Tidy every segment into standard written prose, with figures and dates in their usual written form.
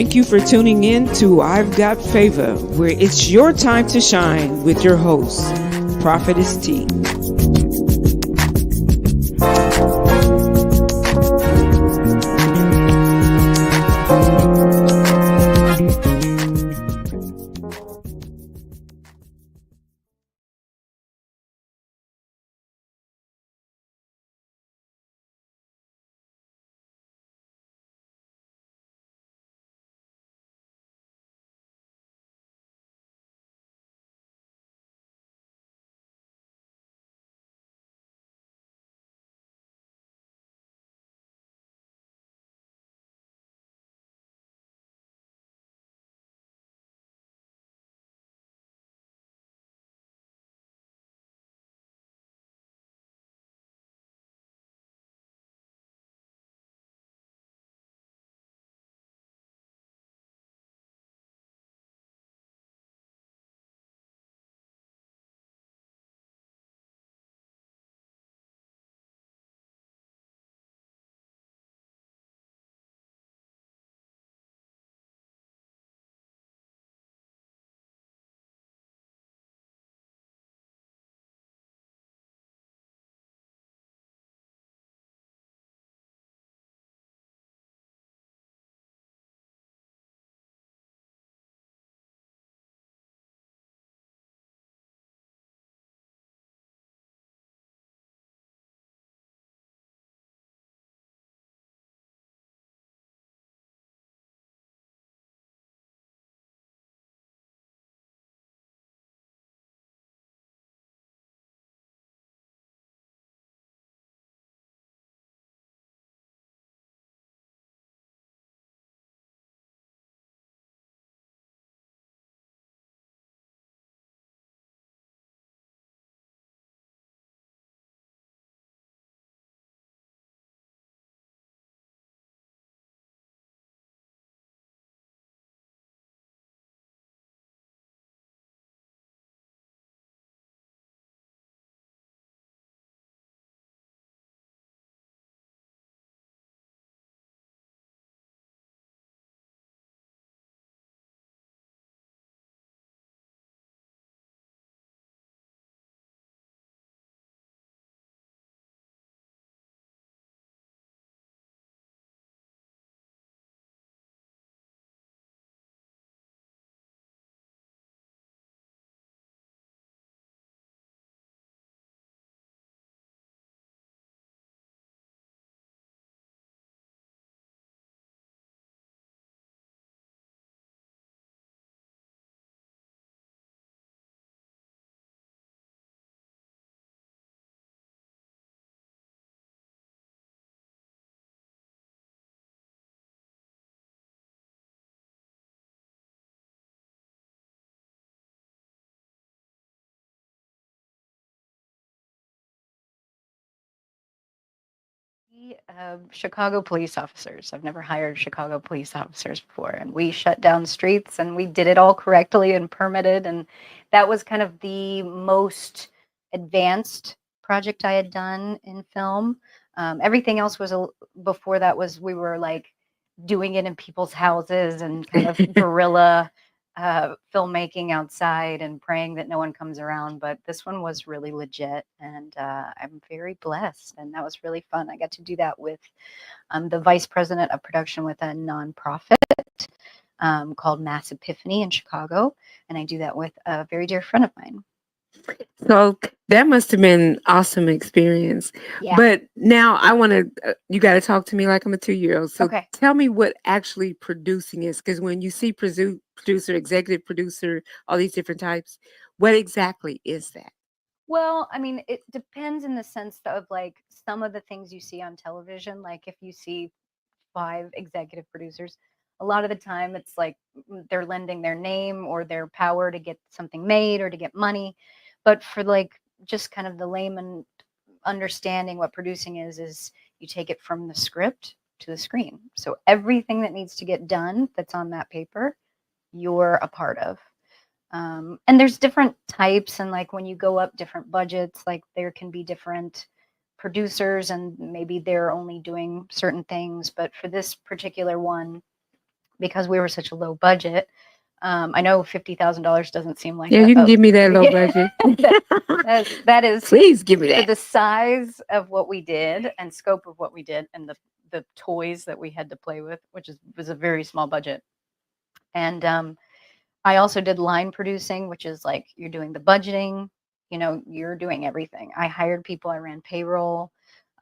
Thank you for tuning in to I've Got Favor, where it's your time to shine with your host, Prophetess T. Chicago police officers. I've never hired Chicago police officers before, and we shut down streets, and we did it all correctly and permitted, and that was kind of the most advanced project I had done in film. Everything else was before that was we were like doing it in people's houses and kind of guerrilla filmmaking outside and praying that no one comes around. But this one was really legit, and I'm very blessed. And that was really fun. I got to do that with the vice president of production with a nonprofit called Mass Epiphany in Chicago. And I do that with a very dear friend of mine. So that must have been an awesome experience. Yeah. But now I want to, you got to talk to me like I'm a 2-year-old. So Okay. tell me what actually producing is. Because when you see producer, executive producer, all these different types, what exactly is that? Well, I mean, it depends in the sense of like some of the things you see on television. Like if you see 5 executive producers, a lot of the time it's like they're lending their name or their power to get something made or to get money. But for like just kind of the layman understanding what producing is you take it from the script to the screen. So everything that needs to get done that's on that paper, you're a part of. And there's different types, and like when you go up different budgets, like there can be different producers, and maybe they're only doing certain things. But for this particular one, because we were such a low budget. I know $50,000 doesn't seem like Yeah, you can a give me that low yeah, budget. that is Please give me for that. the size of what we did and scope of what we did and the toys that we had to play with, which was a very small budget. And I also did line producing, which is like you're doing the budgeting, you're doing everything. I hired people, I ran payroll.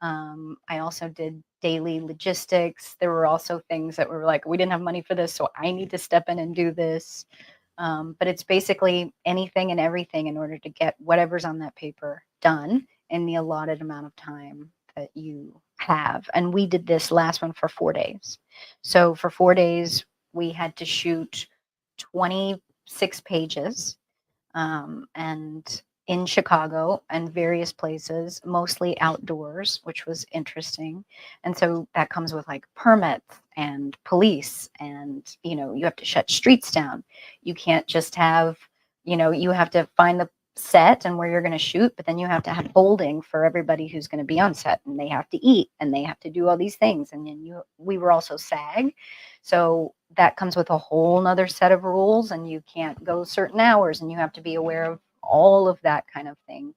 I also did daily logistics. There were also things that were like, we didn't have money for this, so I need to step in and do this. But it's basically anything and everything in order to get whatever's on that paper done in the allotted amount of time that you have. And we did this last one for 4 days. So for 4 days, we had to shoot 26 pages, and in Chicago and various places, mostly outdoors, which was interesting. And so that comes with like permits and police, and you have to shut streets down. You can't just have, you have to find the set and where you're going to shoot, but then you have to have holding for everybody who's going to be on set, and they have to eat and they have to do all these things. And then we were also SAG, so that comes with a whole nother set of rules, and you can't go certain hours, and you have to be aware of all of that kind of thing,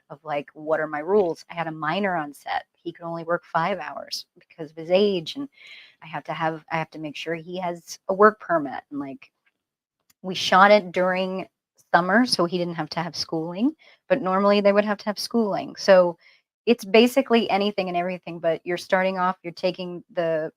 of like, what are my rules? I had a minor on set. He could only work 5 hours because of his age, and I have to make sure he has a work permit. And like, we shot it during summer, so he didn't have to have schooling, but normally they would have to have schooling. So it's basically anything and everything, but you're starting off, you're taking the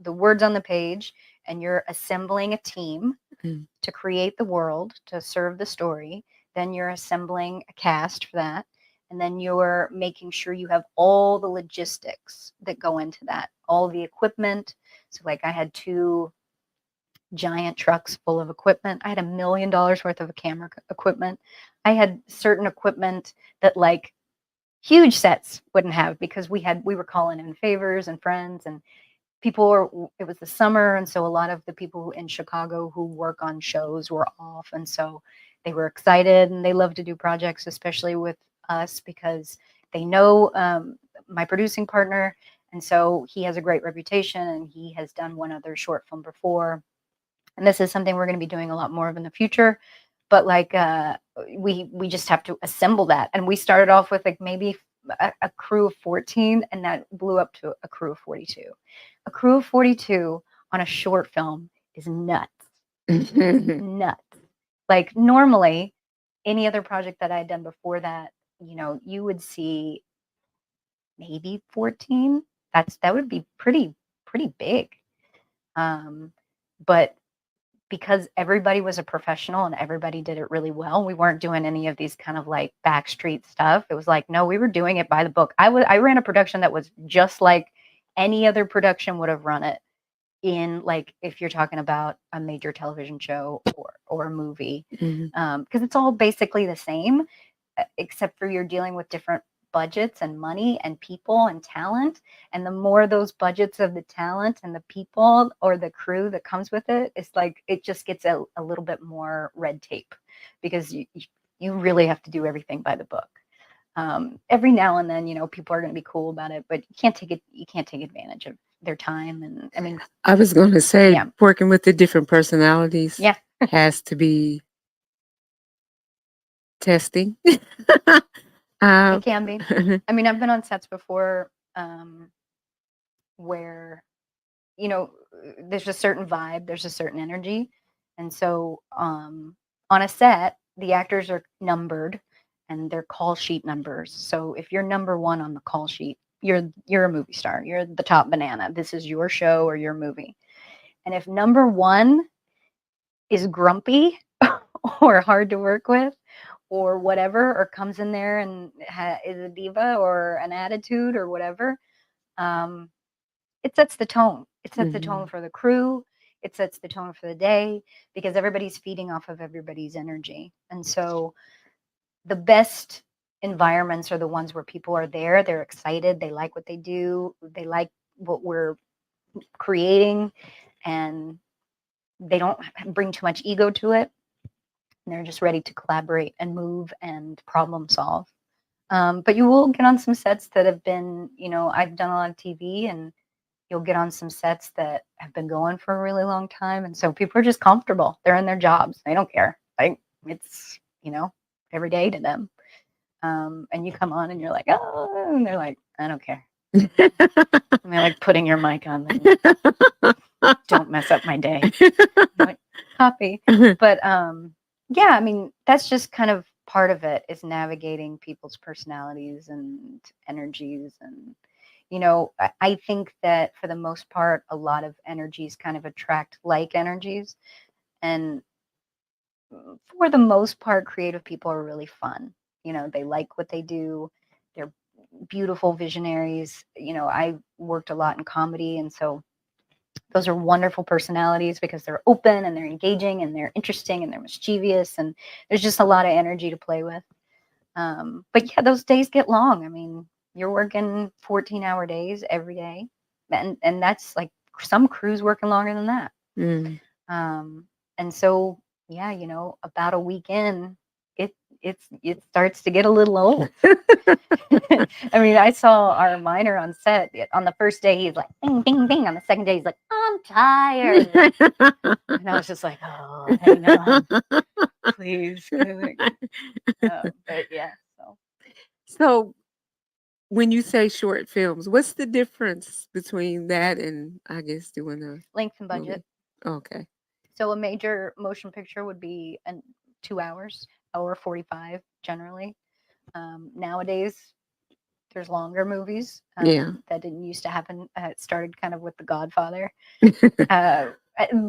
words on the page, and you're assembling a team Mm. to create the world, to serve the story. Then you're assembling a cast for that. And then you're making sure you have all the logistics that go into that, all the equipment. So, like, I had 2 giant trucks full of equipment. I had $1 million worth of camera equipment. I had certain equipment that, like, huge sets wouldn't have, because we were calling in favors and friends, and it was the summer, and so a lot of the people in Chicago who work on shows were off, and so they were excited and they love to do projects, especially with us, because they know my producing partner, and so he has a great reputation, and he has done one other short film before, and this is something we're going to be doing a lot more of in the future. But like, we just have to assemble that, and we started off with like maybe a crew of 14, and that blew up to a crew of 42. A crew of 42 on a short film is nuts. Nuts. Like, normally, any other project that I had done before that, you would see maybe 14. That would be pretty big. But because everybody was a professional and everybody did it really well, we weren't doing any of these kind of like backstreet stuff. It was like, no, we were doing it by the book. I ran a production that was just like any other production would have run it, in, like, if you're talking about a major television show or a movie, Mhm. because it's all basically the same, except for you're dealing with different budgets and money and people and talent. And the more those budgets of the talent and the people or the crew that comes with it, it's like it just gets a little bit more red tape, because you really have to do everything by the book. Every now and then, people are going to be cool about it, but you can't take advantage of their time. And I mean, I was going to say, yeah, working with the different personalities yeah, has to be testing. it um, can be. I mean, I've been on sets before, where there's a certain vibe, there's a certain energy. And so, on a set, the actors are numbered and they're call sheet numbers. So if you're number one on the call sheet, you're a movie star. You're the top banana. This is your show or your movie. And if number one is grumpy or hard to work with or whatever, or comes in there and is a diva or an attitude or whatever, um, it sets the tone. It sets the tone mhm. for the crew. It sets the tone for the day, because everybody's feeding off of everybody's energy. And so the best environments are the ones where people are there, they're excited, they like what they do, they like what we're creating, and they don't bring too much ego to it. And they're just ready to collaborate and move and problem solve. But you will get on some sets that have been, I've done a lot of TV, and you'll get on some sets that have been going for a really long time, and so people are just comfortable. They're in their jobs. They don't care. Like, it's, every day to them. And you come on and you're like, oh, and they're like, I don't care. And they're like putting your mic on there. Don't mess up my day. I'm like, copy. But yeah, I mean, that's just kind of part of it, is navigating people's personalities and energies. And, I think that for the most part, a lot of energies kind of attract like energies. And for the most part, creative people are really fun. They like what they do. They're beautiful visionaries. I worked a lot in comedy, and so those are wonderful personalities because they're open and they're engaging and they're interesting and they're mischievous, and there's just a lot of energy to play with. But yeah, those days get long. I mean, you're working 14-hour days every day, and that's like some crews working longer than that. And so, yeah, about a weekend, it starts to get a little old. I mean, I saw our miner on set. On the first day, he's like, bing, bing, bing. On the second day, he's like, I'm tired. And I was just like, oh, hang on, please. But yeah, so. So when you say short films, what's the difference between that and, I guess, doing a Length and budget. movie? Okay. So a major motion picture would be 2 hours, hour 45 generally. Nowadays, there's longer movies. Yeah. That didn't used to happen. It started kind of with The Godfather.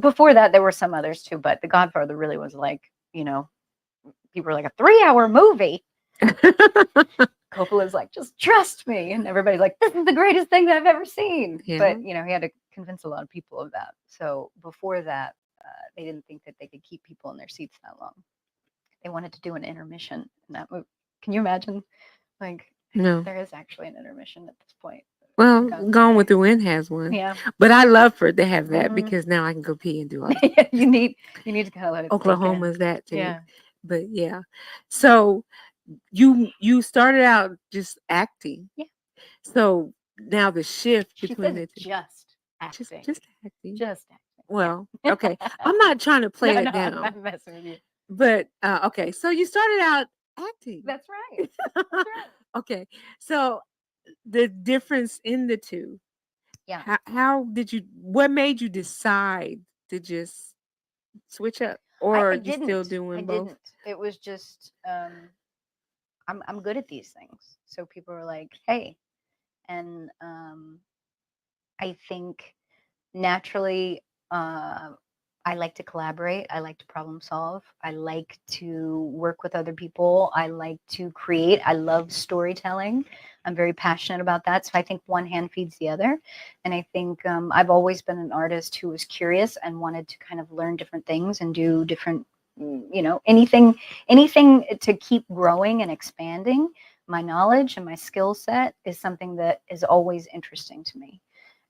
Before that, there were some others too, but The Godfather really was like, people were like, a 3-hour movie. Coppola's like, just trust me. And everybody's like, this is the greatest thing that I've ever seen. Yeah. But, he had to convince a lot of people of that. So before that, they didn't think that they could keep people in their seats that long. They wanted to do an intermission in that movie. Can you imagine? Like, No. there is actually an intermission at this point. Well, Gone with the Wind has one. Yeah. But I love for it to have that because now I can go pee and do all that. you need to kind of let it. Oklahoma's that too. Yeah. But yeah. So you started out just acting. Yeah. So now the shift She between says the two. just acting. Just acting. Just acting. Well, okay. I'm not trying to play it down. I'm not messing with you. But okay, so you started out acting. That's right. That's right. Okay. So the difference in the two. Yeah. What made you decide to just switch up? Or you still doing both? Didn't. It was just I'm good at these things. So people were like, hey. And I think naturally I like to collaborate. I like to problem solve. I like to work with other people. I like to create. I love storytelling. I'm very passionate about that. So I think one hand feeds the other. And I think I've always been an artist who was curious and wanted to kind of learn different things and do different, anything to keep growing and expanding. My knowledge and my skill set is something that is always interesting to me.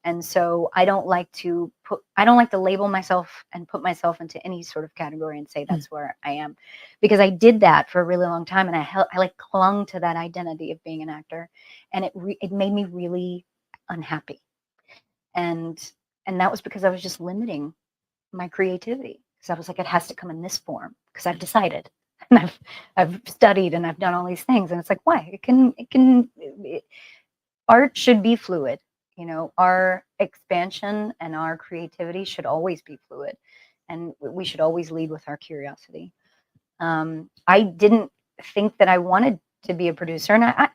And so I don't like to label myself and put myself into any sort of category and say that's where I am, because I did that for a really long time, and I clung to that identity of being an actor, and it made me really unhappy, and that was because I was just limiting my creativity, because I was like, it has to come in this form because I've decided, and I've studied and I've done all these things, and it's like, why? Art should be fluid. Our expansion and our creativity should always be fluid, and we should always lead with our curiosity. I didn't think that I wanted to be a producer, and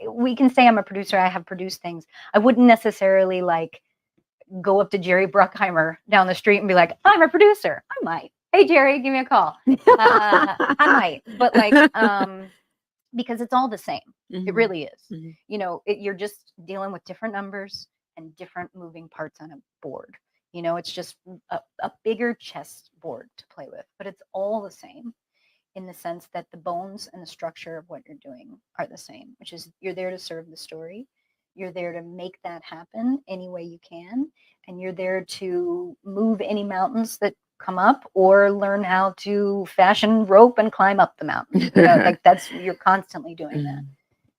we can say I'm a producer. I have produced things. I wouldn't necessarily like go up to Jerry Bruckheimer down the street and be like, I'm a producer. I might. Hey, Jerry, give me a call. I might, but like, because it's all the same. It really is. You're just dealing with different numbers and different moving parts on a board. It's just a bigger chess board to play with, but it's all the same in the sense that the bones and the structure of what you're doing are the same, which is you're there to serve the story. You're there to make that happen any way you can. And you're there to move any mountains that come up, or learn how to fashion rope and climb up the mountain. Like you're constantly doing that.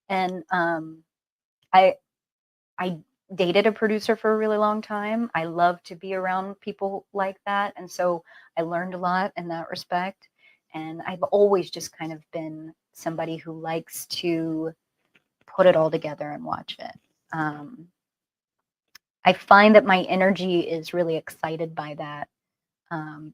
And I dated a producer for a really long time. I love to be around people like that. And so I learned a lot in that respect. And I've always just kind of been somebody who likes to put it all together and watch it. I find that my energy is really excited by that,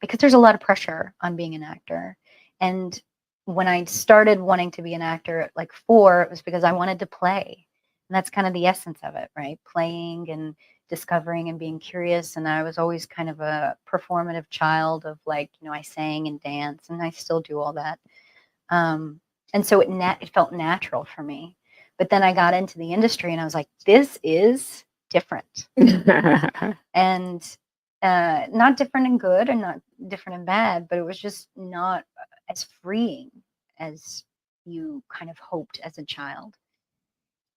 because there's a lot of pressure on being an actor. And when I started wanting to be an actor at like 4, it was because I wanted to play. And that's kind of the essence of it, right? Playing and discovering and being curious. And I was always kind of a performative child of like, I sang and danced, and I still do all that. And so it felt natural for me. But then I got into the industry and I was like, this is different. And not different and good and not different and bad, but it was just not as freeing as you kind of hoped as a child.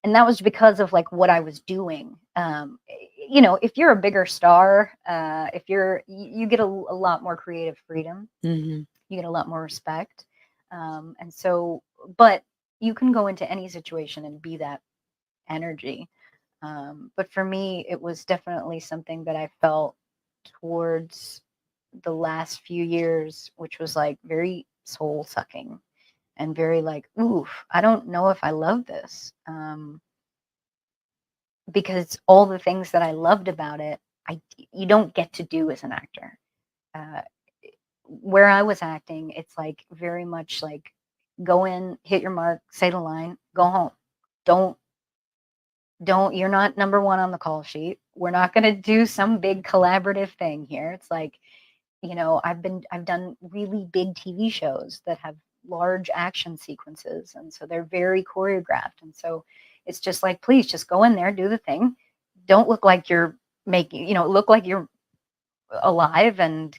And that was because of like what I was doing. If you're a bigger star, if you get a lot more creative freedom, Mm-hmm. you get a lot more respect. And so, but you can go into any situation and be that energy. But for me, it was definitely something that I felt towards the last few years, which was like very soul sucking and very like, oof, I don't know if I love this. Because all the things that I loved about it, you don't get to do as an actor. Uh, where I was acting, it's like very much like go in, hit your mark, say the line, go home. Don't you're not number one on the call sheet. We're not going to do some big collaborative thing here. It's like, I've done really big TV shows that have large action sequences, and so they're very choreographed. And so it's just like, please just go in there, do the thing. Don't look like you're making, look like you're alive and,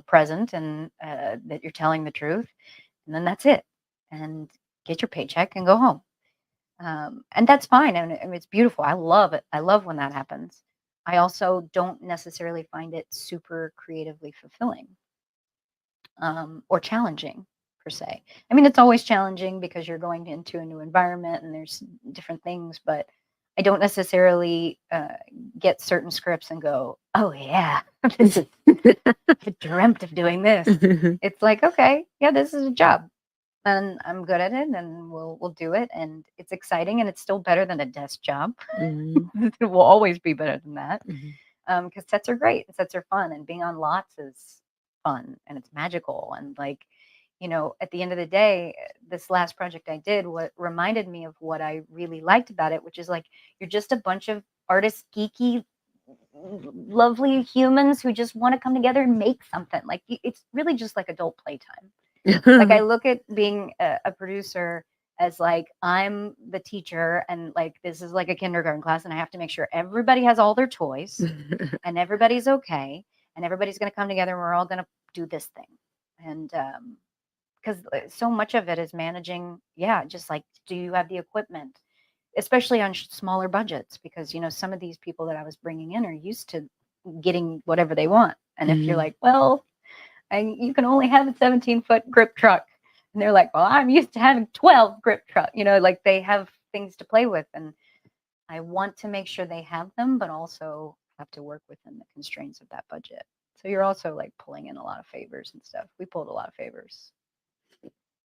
present, and that you're telling the truth. And then that's it. And get your paycheck and go home. And that's fine. And it's beautiful. I love it. I love when that happens. I also don't necessarily find it super creatively fulfilling, or challenging per se. I mean, it's always challenging because you're going into a new environment and there's different things, but I don't necessarily get certain scripts and go, oh, yeah, this is, I dreamt of doing this. It's like, okay, yeah, this is a job. And I'm good at it, and we'll do it, and it's exciting, and it's still better than a desk job. Mm-hmm. It will always be better than that, Mm-hmm. because sets are great, and sets are fun, and being on lots is fun, and it's magical, and like, at the end of the day, this last project I did, what reminded me of what I really liked about it, which is like you're just a bunch of artists, geeky, lovely humans who just want to come together and make something. Like it's really just like adult playtime. Like I look at being a producer as like I'm the teacher, and like this is like a kindergarten class, and I have to make sure everybody has all their toys and everybody's okay, and everybody's going to come together, and we're all going to do this thing. And because so much of it is managing, yeah, just like, do you have the equipment, especially on smaller budgets, because some of these people that I was bringing in are used to getting whatever they want, and if you're Mm-hmm. like, well, you can only have a 17-foot grip truck. And they're like, well, I'm used to having 12 grip truck. Like they have things to play with. And I want to make sure they have them, but also have to work within the constraints of that budget. So you're also like pulling in a lot of favors and stuff. We pulled a lot of favors.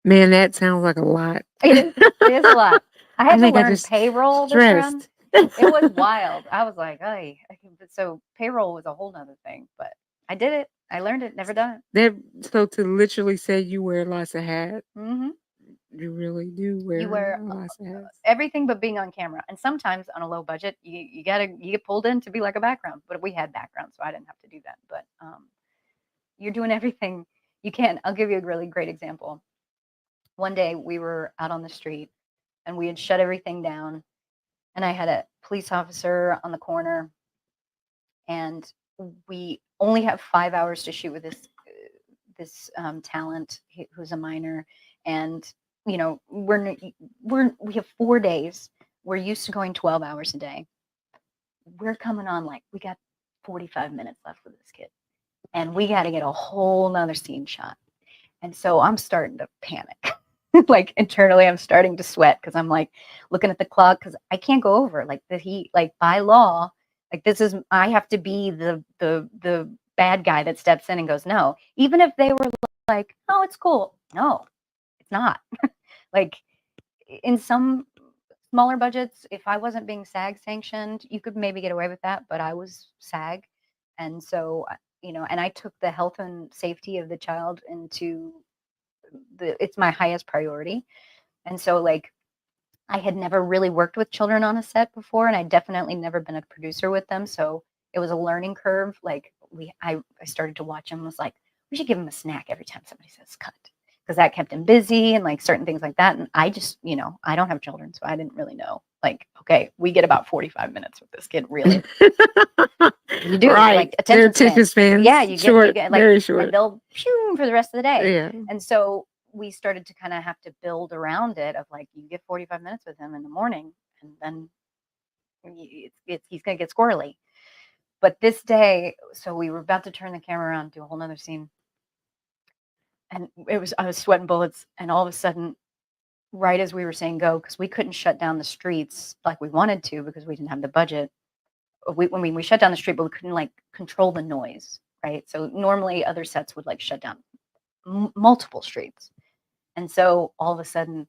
Man, that sounds like a lot. It is a lot. I I had to think I learn just payroll this run. stressed. It was wild. I was like, hey, so payroll was a whole nother thing, but I did it. I learned it, never done it. That so to literally say you wear lots of hats, Mm-hmm. you really do You wear wear lots of hats. everything but being on camera, and sometimes on a low budget you get pulled in to be like a background, but we had background, so I didn't have to do that. But you're doing everything you can. I'll give you a really great example. One day we were out on the street and we had shut everything down, and I had a police officer on the corner, and we only have 5 hours to shoot with this talent who's a minor, and we have 4 days. We're used to going 12 hours a day. We're coming on like we got 45 minutes left with this kid, and we got to get a whole nother scene shot. And so I'm starting to panic. Like internally I'm starting to sweat because I'm like looking at the clock, because I can't go over like that. He, like, by law, Like I have to be the bad guy that steps in and goes, no. Even if they were like, oh, it's cool. No, it's not. Like in some smaller budgets, if I wasn't being SAG sanctioned, you could maybe get away with that, but I was SAG. And so, and I took the health and safety of the child into it's my highest priority. And so like I had never really worked with children on a set before, and I'd definitely never been a producer with them. So it was a learning curve. Like I started to watch them and was like, we should give them a snack every time somebody says cut, because that kept him busy and like certain things like that. And I just, I don't have children, so I didn't really know. Like, okay, we get about 45 minutes with this kid, really. You do Right. like Their attention spans. Yeah, you short, get very like, short. and they'll pew for the rest of the day. Yeah. And so we started to kind of have to build around it of like, you get 45 minutes with him in the morning, and then he's going to get squirrely. But this day, so we were about to turn the camera around, do a whole nother scene. And I was sweating bullets. And all of a sudden, right as we were saying go, because we couldn't shut down the streets like we wanted to because we didn't have the budget. We shut down the street, but we couldn't like control the noise, right? So normally other sets would like shut down multiple streets. And so all of a sudden,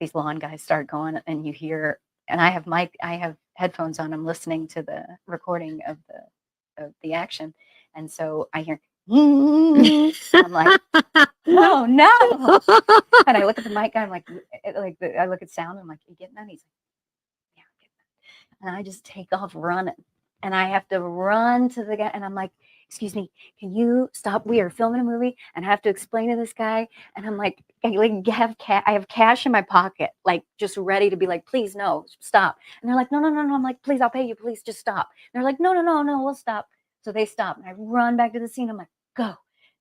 these lawn guys start going, and you hear, and I have headphones on. I'm listening to the recording of the action, and so I hear, I'm like, oh no! And I look at the mic guy. I'm like I look at sound. I'm like, you getting that? He's like, yeah, I'm getting that. And I just take off running, and I have to run to the guy, and I'm like, excuse me, can you stop? We are filming a movie, and I have to explain to this guy. And I'm like, I have cash in my pocket, like just ready to be like, please, no, stop. And they're like, no. I'm like, please, I'll pay you. Please just stop. And they're like, no, we'll stop. So they stop, and I run back to the scene. I'm like, go.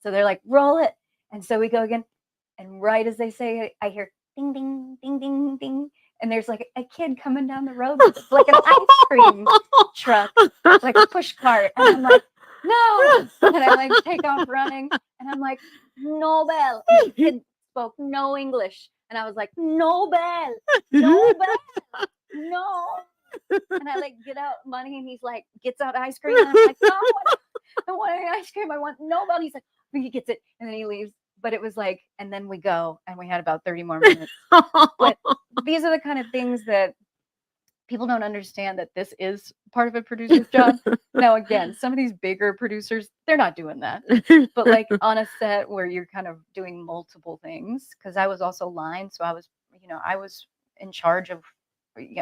So they're like, roll it. And so we go again. And right as they say it, I hear ding, ding, ding, ding, ding. And there's like a kid coming down the road with like an ice cream truck, like a push cart. And I'm like, no. And I like take off running. And I'm like, Nobel. And the kid spoke no English. And I was like, Nobel, no. And I like get out money, and he's like, gets out ice cream. And I'm like, no, I don't want any ice cream. I want Nobel. He's like, he gets it. And then he leaves. But it was like, and then we go, and we had about 30 more minutes. But these are the kind of things that people don't understand, that this is part of a producer's job. Now, again, some of these bigger producers, they're not doing that. But like on a set where you're kind of doing multiple things, because I was also line. So I was in charge of,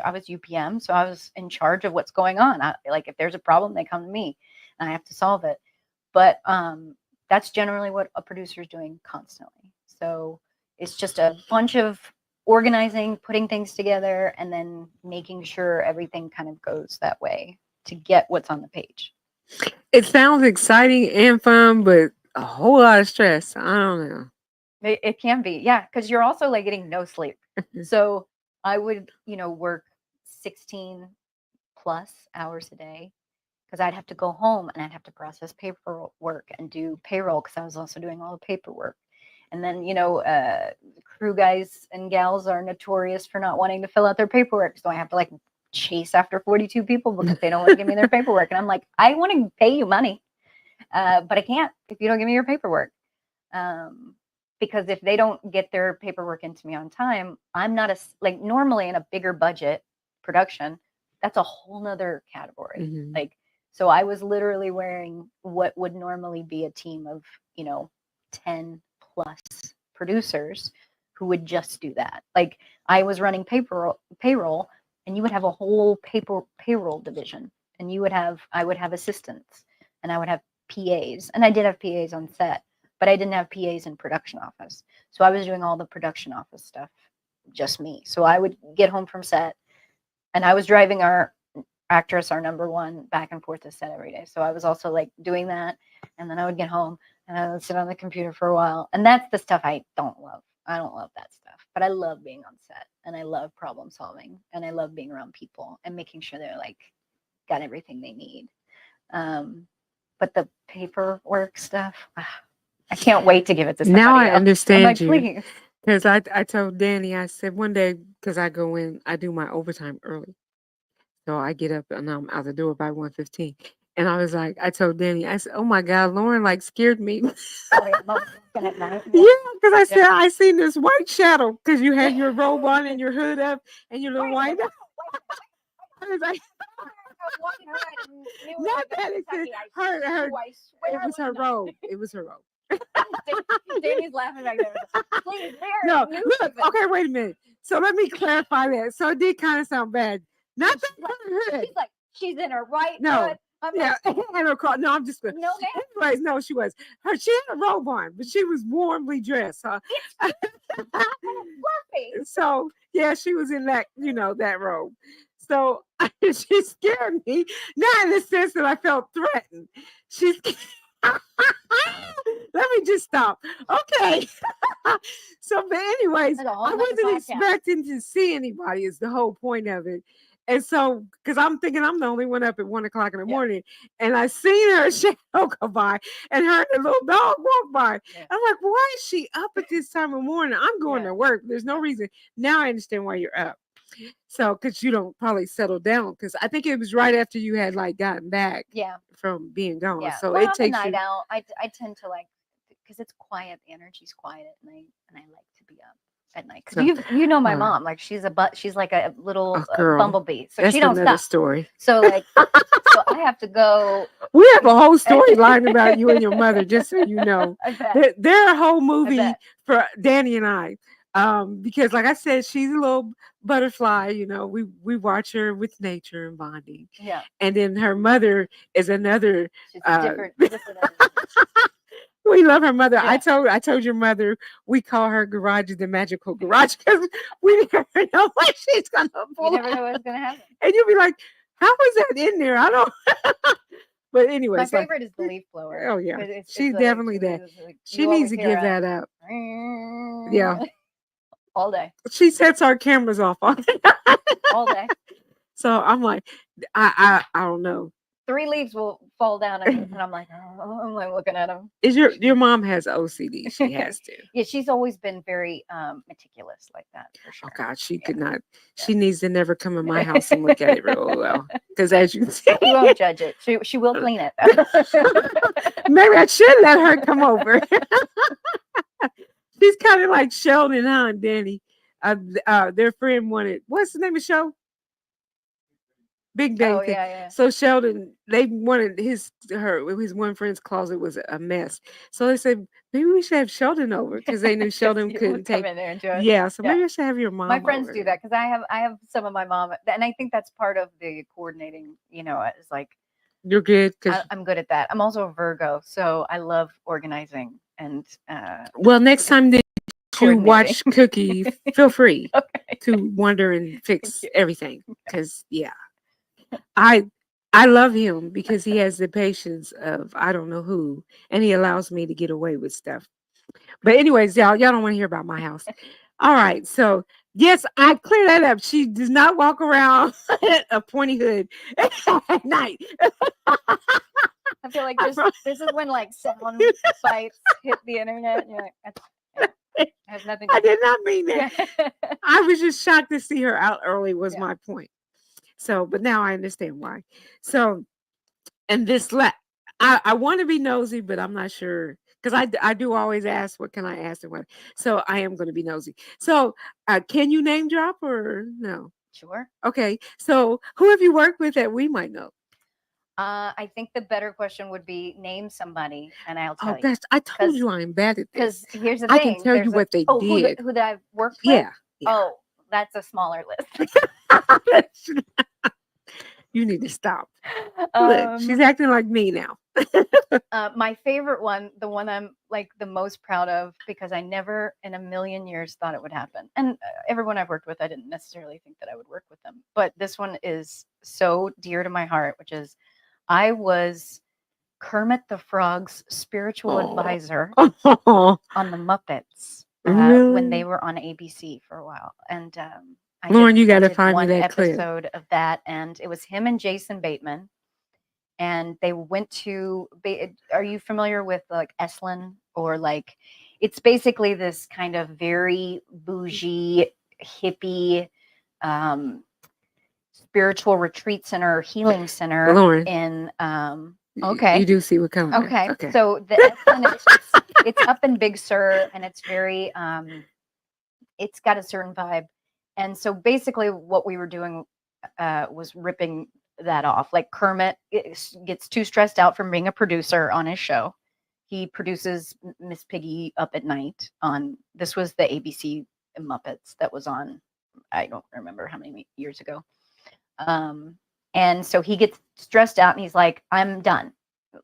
I was UPM. So I was in charge of what's going on. Like if there's a problem, they come to me and I have to solve it. But that's generally what a producer is doing constantly. So it's just a bunch of organizing, putting things together, and then making sure everything kind of goes that way to get what's on the page. It sounds exciting and fun, but a whole lot of stress. I don't know. It can be, yeah, because you're also like getting no sleep. So I would, work 16 plus hours a day, because I'd have to go home and I'd have to process paperwork and do payroll, because I was also doing all the paperwork. And then, crew guys and gals are notorious for not wanting to fill out their paperwork. So I have to like chase after 42 people because they don't want to give me their paperwork. And I'm like, I want to pay you money, but I can't if you don't give me your paperwork. Because if they don't get their paperwork into me on time, I'm not like normally in a bigger budget production, that's a whole nother category. Mhm. Like, so I was literally wearing what would normally be a team of, 10 plus producers who would just do that. Like I was running payroll, and you would have a whole payroll division, and I would have assistants, and I would have PAs, and I did have PAs on set, but I didn't have PAs in production office. So I was doing all the production office stuff, just me. So I would get home from set, and I was driving our actress, our number one, back and forth to set every day. So I was also like doing that, and then I would get home and I would sit on the computer for a while. And that's the stuff I don't love. I don't love that stuff, but I love being on set, and I love problem solving, and I love being around people and making sure they're like got everything they need. But the paperwork stuff, I can't wait to give it to somebody Now I else. I'm understand like, you. please. Because I told Danny, I said one day, because I go in, I do my overtime early. So I get up and I'm out the door by 1:15. And I was like, I told Danny, I said, "Oh my God, Lauren like scared me." Oh, yeah, Mom looking at night. Yeah, because I Yep. said I seen this white shadow because you had your robe on and your hood up and your little Wait a white. minute. I was like, One hood and knew it was not in that it's Kentucky. her. I It swear was her not. robe. It was her robe. Danny's laughing back there. Please, there No, knew look. Okay, wait a minute. So let me clarify that. So it did kind of sound bad. Not that She's like, kind of hood. she's like, she's in her right No. hood. I'm Yeah, like, and her car. No, I'm just good. no, ma'am. Anyways, no, she was. She had a robe on, but she was warmly dressed. Huh? It's fluffy. So yeah, she was in that, that robe. So she scared me, not in the sense that I felt threatened. She's let me just stop. Okay. So, but anyways, That's a whole I nother wasn't podcast. expecting to see anybody. Is the whole point of it. And so, because I'm thinking I'm the only one up at 1 o'clock in the Yeah. morning, and I seen her shadow go by, and her and the little dog walk by. Yeah. I'm like, why is she up at this time of morning? I'm going Yeah. to work. There's no Yeah. reason. Now I understand why you're up. So, because you don't probably settle down, because I think it was right after you had like gotten back Yeah. from being gone. Yeah. So Well, it on the takes night you. out, I tend to like, because it's quiet. The energy's quiet at night, and I like to be up at night. Because So, you know my uh, mom, like she's like a little girl, bumblebee, so that's she don't another stop. story. So like, so I have to go. We have a whole storyline about you and your mother, just so you know. I bet. They're a whole I movie bet. for Danny and I. Because like I said, she's a little butterfly, we watch her with nature and bonding. Yeah. And then her mother is another She's a different energy. we love her mother. Yeah. I told your mother we call her garage the magical garage because we never know what she's gonna You pull never out. know what's gonna happen. And you'll be like, how is that in there? I don't but My anyways, like favorite is the leaf blower. oh yeah, 'Cause she's like, definitely that. like, She you needs always to hear give that up. Yeah. all day, She sets our cameras off on it. all day. So I'm like, I don't know. 3 leaves will fall down, and I'm like, oh, I'm like looking at them. Is your mom has OCD? She has to. Yeah, she's always been very meticulous like that for Oh sure. God, she Yeah. could not. Yeah. She needs to never come in my house and look at it real well. Because as you see, She won't judge it. She will clean it. maybe I should let her come over. She's kind of like Sheldon, huh, Danny? Their friend wanted what's the name of the show? Big Bang Oh Theory. yeah. So Sheldon, they wanted his one friend's closet was a mess. So they said maybe we should have Sheldon over because they knew 'Cause Sheldon you couldn't come take. in there and do it. Yeah, so Yeah. maybe I should have your mom. My friends over. do that because I have some of my mom, and I think that's part of the coordinating. It's like You're good because I'm good at that. I'm also a Virgo, so I love organizing and well, next time that you coordinating. watch Cookie, feel free Okay. to wonder and fix you. everything because I love him because he has the patience of I don't know who, and he allows me to get away with stuff. But anyways, y'all don't want to hear about my house. All right, so yes, I clear that up. She does not walk around a pointy hood at night. I feel like this is when like sound bites hit the internet. And you're like, it has nothing. I did not mean that. Yeah. I was just shocked to see her out early. Was Yeah. my point. So, but now I understand why. So, and this I want to be nosy, but I'm not sure because I do always ask, what can I ask and what. So I am going to be nosy. So, can you name drop or no? Sure. Okay. So, who have you worked with that we might know? I think the better question would be name somebody, and I'll tell Oh, you. that's I told you I'm bad at this. Because here's the I thing. can tell you what they did. Who that I've worked with? Yeah. Oh, that's a smaller list. You need to stop. Look, she's acting like me now. My favorite one, the one I'm like the most proud of, because I never in a million years thought it would happen. And everyone I've worked with, I didn't necessarily think that I would work with them. But this one is so dear to my heart, which is I was Kermit the Frog's spiritual advisor on the Muppets when they were on ABC for a while. And Lauren, you got to did find me one that clip. episode of that, and it was him and Jason Bateman. And they went to are you familiar with like Esalen, or like it's basically this kind of very bougie hippie spiritual retreat center, healing center Lauren, in you okay. do see what kind of Okay. okay. So the Essence, it's up in Big Sur, and it's very it's got a certain vibe. And so basically what we were doing was ripping that off. Like Kermit gets too stressed out from being a producer on his show. He produces Miss Piggy Up at Night on, this was the ABC Muppets that was on, I don't remember how many years ago. Um, and so he gets stressed out and he's like, I'm done.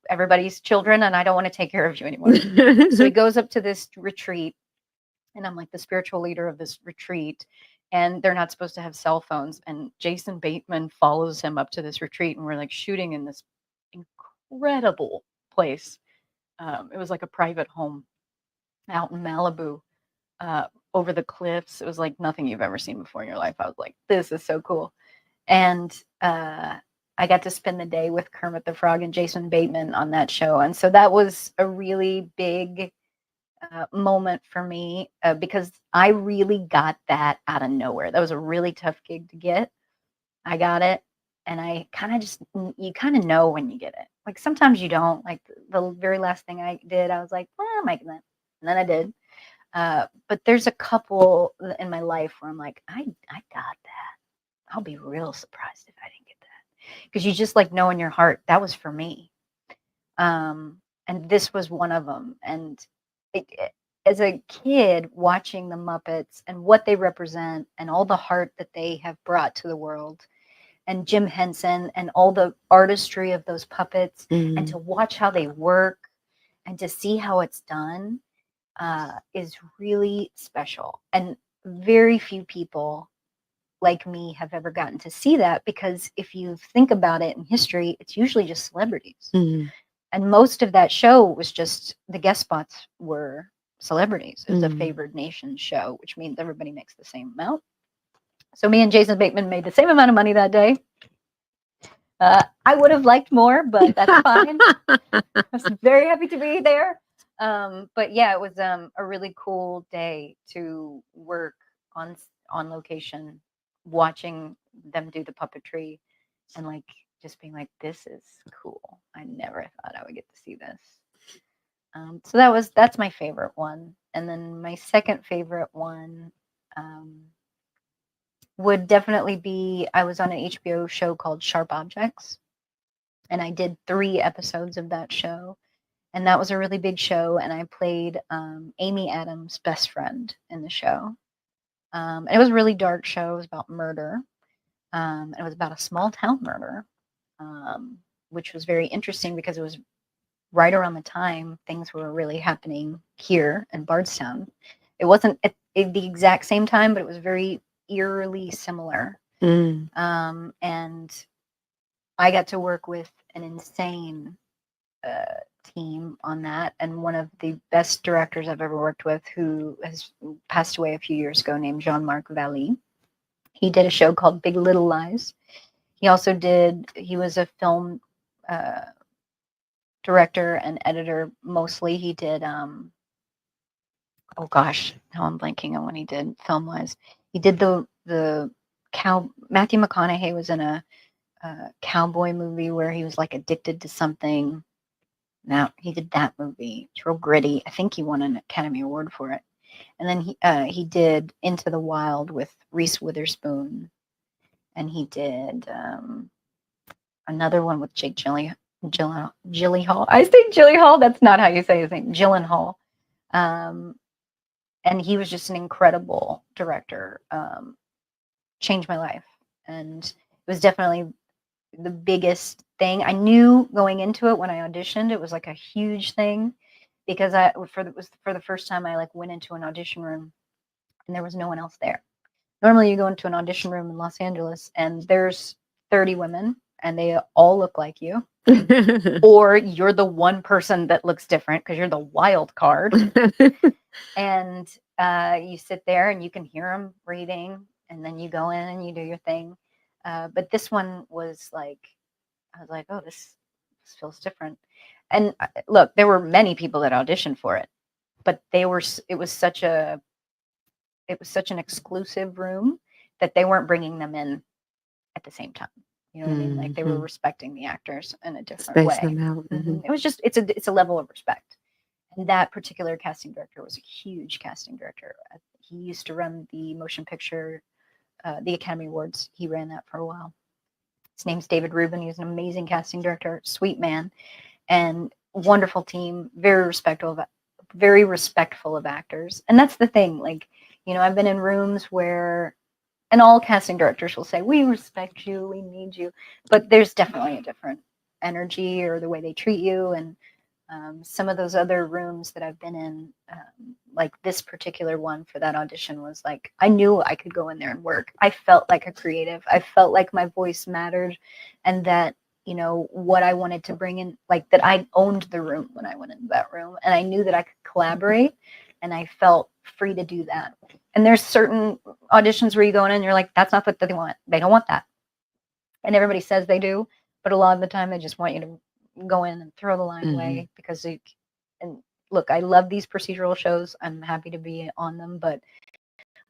Everybody's children and I don't want to take care of you anymore. So he goes up to this retreat, and I'm like the spiritual leader of this retreat, and they're not supposed to have cell phones. And Jason Bateman follows him up to this retreat, and we're like shooting in this incredible place. It was like a private home out in Malibu, uh, over the cliffs. It was like nothing you've ever seen before in your life. I was like, this is so cool. And I got to spend the day with Kermit the Frog and Jason Bateman on that show. And so that was a really big moment for me, because I really got that out of nowhere. That was a really tough gig to get. I got it. And I kind of just, you kind of know when you get it. Like sometimes you don't. Like the very last thing I did, I was like, well, I'm making that. And then I did. But there's a couple in my life where I'm like, I got that. I'll be real surprised if I didn't get that. Because you just like know in your heart, that was for me. And this was one of them. And as a kid watching the Muppets and what they represent and all the heart that they have brought to the world, and Jim Henson and all the artistry of those puppets, and to watch how they work and to see how it's done, is really special. And very few people like me have ever gotten to see that, because if you think about it in history, it's usually just celebrities. And most of that show was just, the guest spots were celebrities. It was a favored nation show, which means everybody makes the same amount. So me and Jason Bateman made the same amount of money that day. I would have liked more, but that's fine. I was very happy to be there. But yeah, it was a really cool day to work on location, watching them do the puppetry, and like just being like, this is cool. I never thought I would get to see this. So that's my favorite one. And then my second favorite one would definitely be, I was on an HBO show called Sharp Objects, and I did 3 episodes of that show. And that was a really big show, and I played Amy Adams' best friend in the show. And it was a really dark show. It was about murder. It was about a small town murder, which was very interesting because it was right around the time things were really happening here in Bardstown. It wasn't at the exact same time, but it was very eerily similar. And I got to work with an insane team on that, and one of the best directors I've ever worked with, who has passed away a few years ago, named Jean-Marc Vallée. He did a show called Big Little Lies. He was a film director and editor mostly. He did, oh gosh, now I'm blanking on what he did film wise. He did Matthew McConaughey was in a cowboy movie where he was like addicted to something. Now he did that movie. It's real gritty. I think he won an Academy Award for it. And then he did Into the Wild with Reese Witherspoon, and he did another one with Jake Gyllenhaal. I say Gyllenhaal. That's not how you say his name. Gyllenhaal. And he was just an incredible director. Changed my life, and it was definitely the biggest thing. I knew going into it when I auditioned, it was like a huge thing, because it was for the first time I like went into an audition room and there was no one else there. Normally you go into an audition room in Los Angeles and there's 30 women and they all look like you, or you're the one person that looks different because you're the wild card. And you sit there and you can hear them reading, and then you go in and you do your thing. But this one was like, I was like, oh, this feels different. And look, there were many people that auditioned for it, but it was such an exclusive room that they weren't bringing them in at the same time. You know what I mean? Like they were Mhm. respecting the actors in a different Space way. them out. Mhm. It was just it's a level of respect. And that particular casting director was a huge casting director. He used to run the motion picture, the Academy Awards. He ran that for a while. His name's David Rubin. He's an amazing casting director, sweet man, and wonderful team. Very respectful of actors. And that's the thing. Like, I've been in rooms where, and all casting directors will say, "We respect you. We need you," but there's definitely a different energy or the way they treat you. And some of those other rooms that I've been in, like this particular one for that audition was like, I knew I could go in there and work. I felt like a creative. I felt like my voice mattered and that, what I wanted to bring in, like that I owned the room when I went into that room and I knew that I could collaborate and I felt free to do that. And there's certain auditions where you go in and you're like, that's not what they want. They don't want that. And everybody says they do, but a lot of the time they just want you to go in and throw the line Mhm. away because and look, I love these procedural shows. I'm happy to be on them, but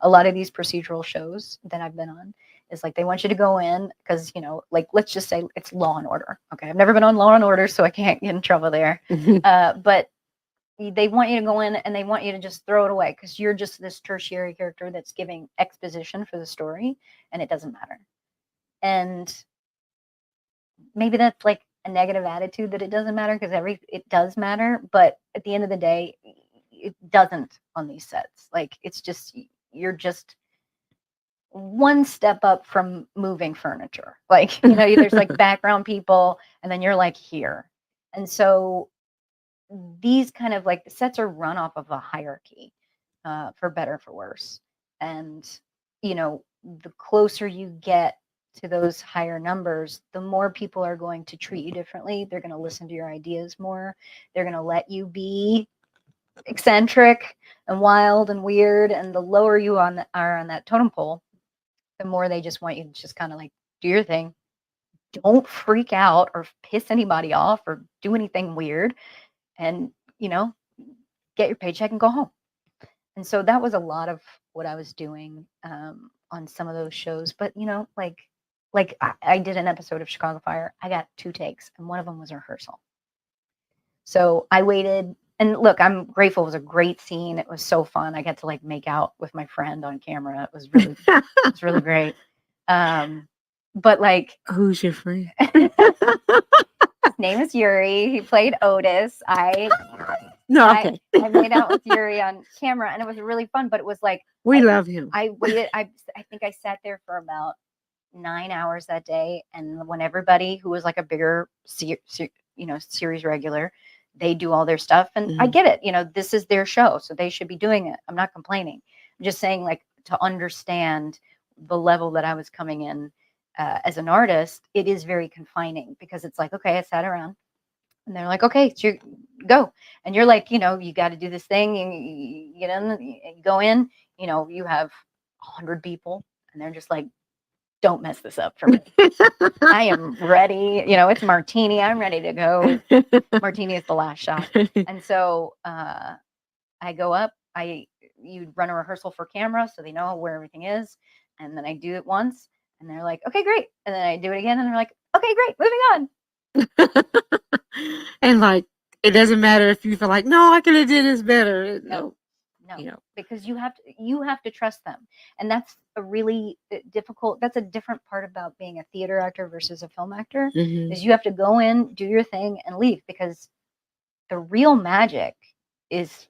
a lot of these procedural shows that I've been on is like they want you to go in because, like let's just say it's Law and Order. Okay, I've never been on Law and Order, so I can't get in trouble there. But they want you to go in and they want you to just throw it away because you're just this tertiary character that's giving exposition for the story and it doesn't matter. And maybe that's like a negative attitude that it doesn't matter because it does matter, but at the end of the day it doesn't on these sets. Like it's just you're just one step up from moving furniture. Like, there's like background people and then you're like here. And so these kind of like the sets are run off of a hierarchy, for better for worse. And the closer you get to those higher numbers, the more people are going to treat you differently. They're going to listen to your ideas more. They're going to let you be eccentric and wild and weird. And the lower you are on that totem pole, the more they just want you to just kind of like do your thing. Don't freak out or piss anybody off or do anything weird. And, get your paycheck and go home. And so that was a lot of what I was doing, on some of those shows. But like I did an episode of Chicago Fire. I got 2 takes, and one of them was a rehearsal. So I waited, and look, I'm grateful. It was a great scene. It was so fun. I got to like make out with my friend on camera. It was really great. But like Who's your friend? his name is Yuri. He played Otis. I No, I okay. I made out with Yuri on camera, and it was really fun. But it was like We I love him. I waited. I think I sat there for about 9 hours that day, and when everybody who was like a bigger series regular, they do all their stuff, and I Mhm. get it. This is their show, so they should be doing it. I'm not complaining. I'm just saying, like, to understand the level that I was coming in, as an artist, it is very confining because it's like, okay, I sat around and they're like, okay, so you go. And you're like, you got to do this thing. You get in, you go in, you have 100 people and they're just like, don't mess this up for me. I am ready. It's martini. I'm ready to go. Martini is the last shot. And so, I go up, you run a rehearsal for camera so they know where everything is. And then I do it once and they're like, okay, great. And then I do it again and they're like, okay, great, moving on. And like it doesn't matter if you feel like, no, I could have did this better. No, No, no, you know. because you have to trust them, and that's a really difficult. That's a different part about being a theater actor versus a film actor. Mhm. Is you have to go in, do your thing, and leave because the real magic is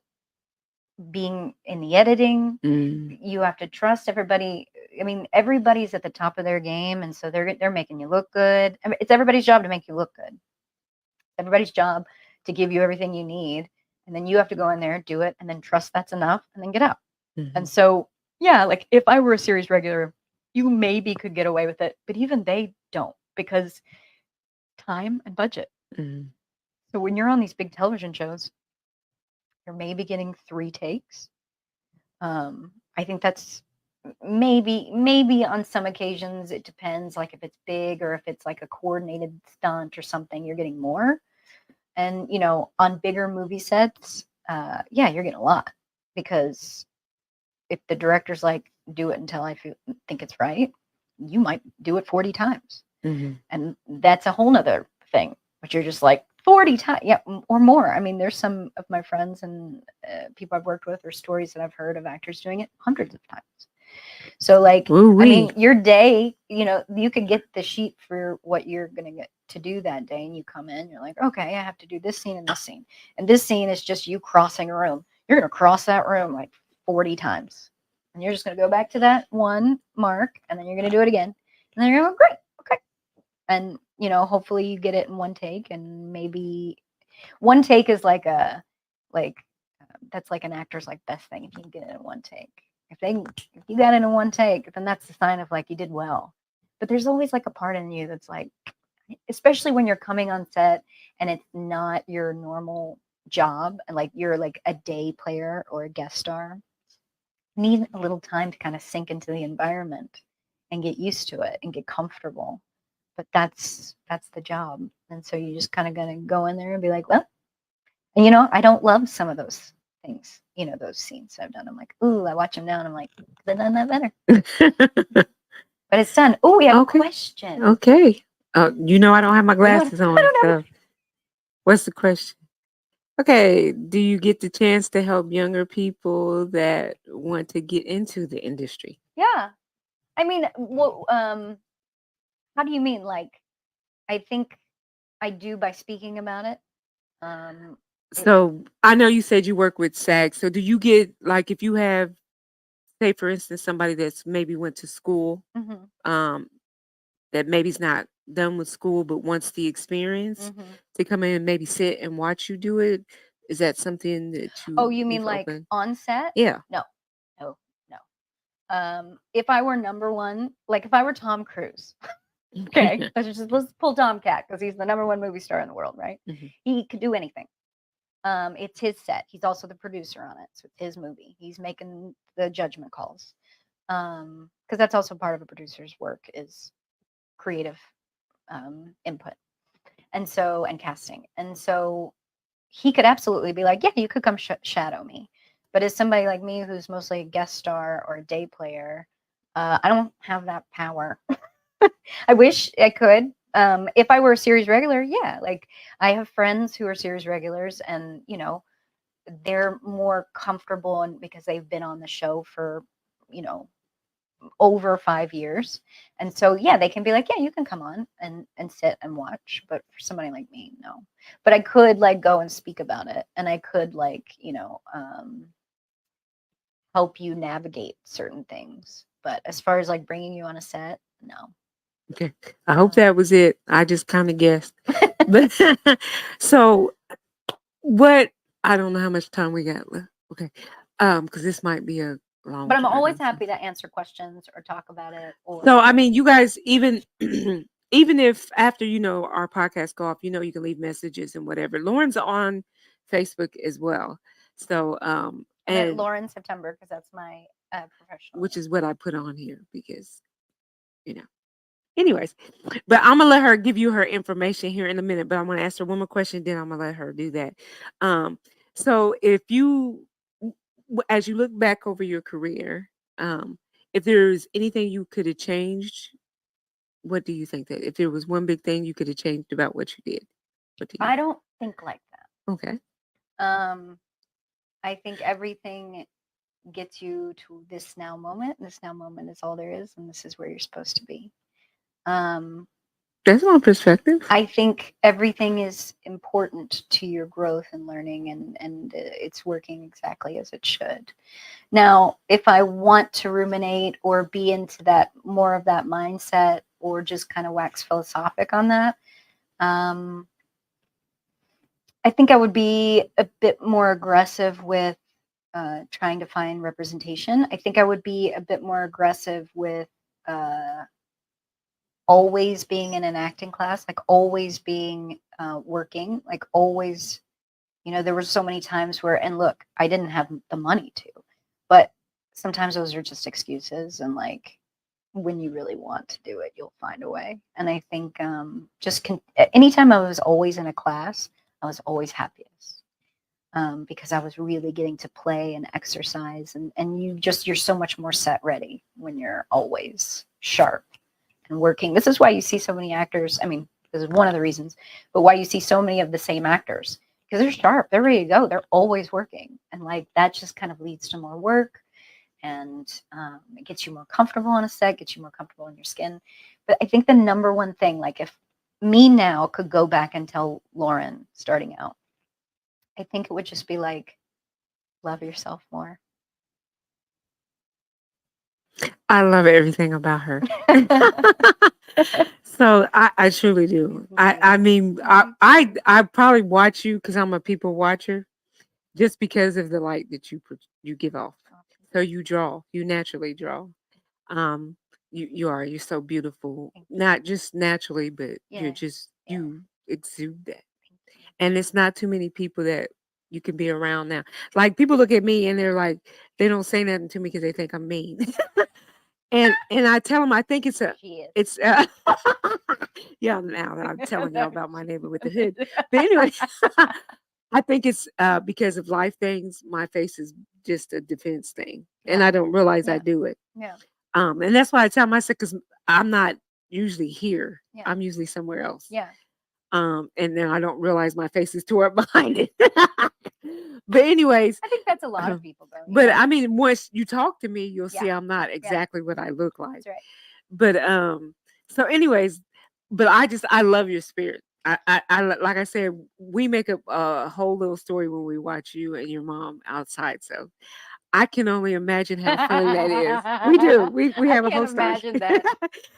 being in the editing. Mm. You have to trust everybody. I mean, everybody's at the top of their game, and so they're making you look good. I mean, it's everybody's job to make you look good. Everybody's job to give you everything you need, and then you have to go in there, do it, and then trust that's enough, and then get out. And Mhm. so, yeah, like if I were a series regular, you maybe could get away with it, but even they don't because time and budget. Mhm. So when you're on these big television shows, you're maybe getting 3 takes. I think that's maybe on some occasions it depends. Like if it's big or if it's like a coordinated stunt or something, you're getting more. And on bigger movie sets, yeah, you're getting a lot because if the director's like, do it until I think it's right, you might do it 40 times. Mm-hmm. And that's a whole nother thing, but you're just like 40 times, yeah, or more. I mean, there's some of my friends and people I've worked with or stories that I've heard of actors doing it hundreds of times. So like, Ooh I wee. mean, your day, you could get the sheet for what you're going to get to do that day. And you come in, you're like, okay, I have to do this scene and this scene. And this scene is just you crossing a room. You're going to cross that room like 40 times. And you're just going to go back to that one mark and then you're going to do it again. And then you're going to go, great. Okay. And, hopefully you get it in one take, and maybe one take is like that's like an actor's like best thing if you can get it in one take. If you got it in one take, then that's a sign of like you did well. But there's always like a part in you that's like, especially when you're coming on set and it's not your normal job and like you're like a day player or a guest star, need a little time to kind of sink into the environment and get used to it and get comfortable. But that's the job. And so you just kind of gonna go in there and be like, well, and I don't love some of those things, those scenes I've done. I'm like, ooh, I watch them now and I'm like, could have done that better. But it's done. Oh, we have a Okay. question. Okay. I don't have my We don't glasses I on. don't know. So, what's the question? Okay. Do you get the chance to help younger people that want to get into the industry? Yeah. I mean, how do you mean? Like, I think I do by speaking about it. It So, I know you said you work with SAG. So, do you get, like, if you have, say, for instance, somebody that's maybe went to school, mhm, um, that maybe's not done with school but wants the experience mhm. to come in and maybe sit and watch you do it? Is that something that Oh, you you mean leave like open? on set? Yeah. No, no, no. If I were number one, like if I were Tom Cruise, okay, let's pull Tom Cat because he's the number one movie star in the world, right? Mhm. He could do anything. It's his set. He's also the producer on it, so it's his movie. He's making the judgment calls. Because that's also part of a producer's work is creative input, and casting, and so he could absolutely be like, yeah, you could come shadow me. But as somebody like me who's mostly a guest star or a day player, I don't have that power. I wish I could. If I were a series regular, yeah. Like I have friends who are series regulars, and they're more comfortable, and because they've been on the show for you know over 5 years, and so yeah, they can be like, yeah, you can come on and sit and watch. But for somebody like me, no. But I could like go and speak about it, and I could like help you navigate certain things. But as far as like bringing you on a set, no. Okay. I hope that was it. I just kind of guessed. But so what I don't know how much time we got left. Okay. Because this might be a long But I'm always drive. happy to answer questions or talk about it So or I mean, you guys even even if after our podcast go off, you can leave messages and whatever. Lauren's on Facebook as well. So I'm at and Lauran September because that's my professional which name. is what I put on here because you know. Anyways, but I'm gonna let her give you her information here in a minute. But I'm gonna ask her one more question, then I'm gonna let her do that. Um, so if you, as you look back over your career, if there's anything you could have changed, what do you think that if there was one big thing you could have changed about what you did, what do you? I don't think like Okay. that. I think everything gets you to this now moment. This now moment is all there is, and this is where you're supposed to be. Um, That's my perspective. I think everything is important to your growth and learning, and it's working exactly as it should. Now, if I want to ruminate or be into that more of that mindset, or just kind of wax philosophic on that, um, I think I would be a bit more aggressive with trying to find representation. I think I would be a bit more aggressive with uh, always being in an acting class, like always being working, like always. There were so many times where, and look, I didn't have the money to, but sometimes those are just excuses. And like when you really want to do it, you'll find a way. And I think anytime I was always in a class, I was always happiest. Because I was really getting to play and exercise, and you're so much more set ready when you're always sharp. and working. This is why you see so many actors. I mean, this is one of the reasons, but why you see so many of the same actors, because they're sharp, they're ready to go, they're always working, and like that just kind of leads to more work, and it gets you more comfortable on a set, gets you more comfortable in your skin. But I think the number one thing, like if me now could go back and tell Lauran starting out, I think it would just be like, love yourself more. I love everything about her. So I truly do. I mean I probably watch you because I'm a people watcher, just because of the light that you give off. So you draw, you naturally draw. Um, you're so beautiful, not just naturally, but you're Yeah, just yeah. you exude that, and it's not too many people that you can be around now. Like people look at me and they're like, they don't say nothing to me because they think I'm mean. And I tell them I think She is. it's yeah, now that I'm telling y'all about my neighbor with the hood. But anyway, I think it's because of life things. My face is just a defense thing, and Yeah, I don't realize I yeah, do it. yeah, And that's why I tell myself because I'm not usually here. yeah, I'm usually somewhere else. yeah. And then I don't realize my face is tore up behind it. But anyways, I think that's a lot of people, though. You but know. I mean, once you talk to me, you'll Yeah, see I'm not yeah. exactly what I look like. That's right. But so anyways, but I love your spirit. Like I said, we make a whole little story when we watch you and your mom outside. So I can only imagine how funny that is. We do. We I have a can't whole story. imagine that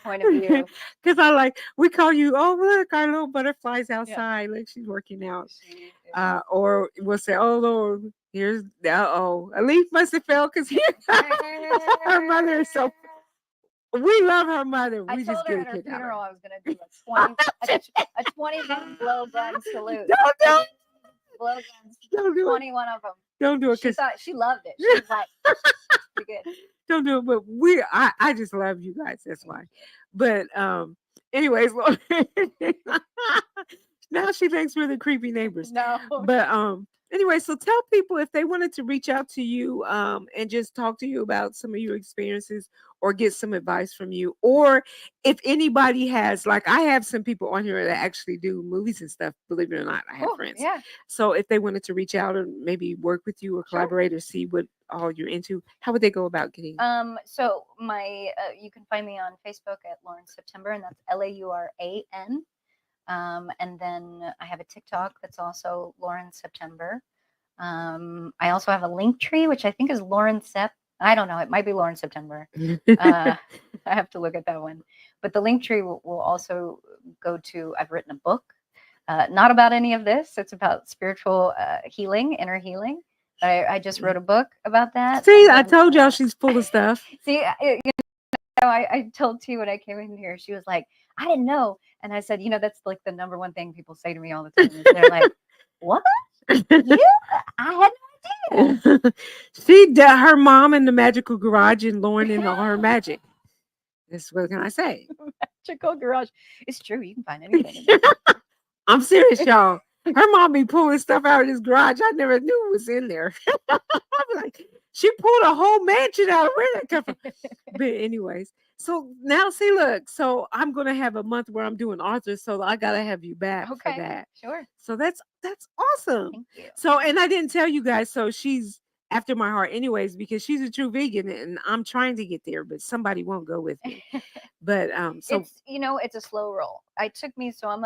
point of view. Because I like we call you. Oh look, our little butterflies Yeah. outside. Look, she's working out. She is. Or we'll say, oh Lord, here's oh a leaf must have fell because her mother is so. We love her mother. I We just told her get a at her kick out of funeral her. I was going to do a 21 blow gun salute. Don't do it. Blow guns, Don't do it. 21 of them. Don't do it. She Cause thought she loved it. She was like, "Pretty good." don't do it. But I just love you guys. That's why. But anyways, Lord, now she thinks we're the creepy neighbors. No. But anyway, so tell people if they wanted to reach out to you and just talk to you about some of your experiences or get some advice from you, or if anybody has, like I have some people on here that actually do movies and stuff, believe it or not, I have Cool. friends. Yeah. So if they wanted to reach out and maybe work with you or Sure. collaborate or see what all you're into, how would they go about getting? So my you can find me on Facebook at Lauran September, and that's LAURAN. And then I have a TikTok that's also Lauran September. I also have a link tree, which I think is Lauran Sep. I don't know. It might be Lauran September. I have to look at that one. But the link tree will also go to. I've written a book, not about any of this. It's about spiritual healing, inner healing. I just wrote a book about that. See, And I then, told y'all she's full of stuff. see, I told T when I came in here, she was like, I didn't know. And I said, that's like the number one thing people say to me all the time. Is they're like, what? You? I had no idea. See, her mom in the magical garage and Lauren in all her magic. That's what can I say? Magical garage. It's true. You can find anything in there. I'm serious, y'all. Her mom be pulling stuff out of this garage I never knew was in there. I'm like, she pulled a whole mansion out. Where did that come from? But anyways, so now see, look, so I'm gonna have a month where I'm doing authors, so I gotta have you back for Okay. that. Sure. So that's awesome. Thank you. So and I didn't tell you guys, so she's after my heart anyways, because she's a true vegan and I'm trying to get there, but somebody won't go with me. But so it's a slow roll. I'm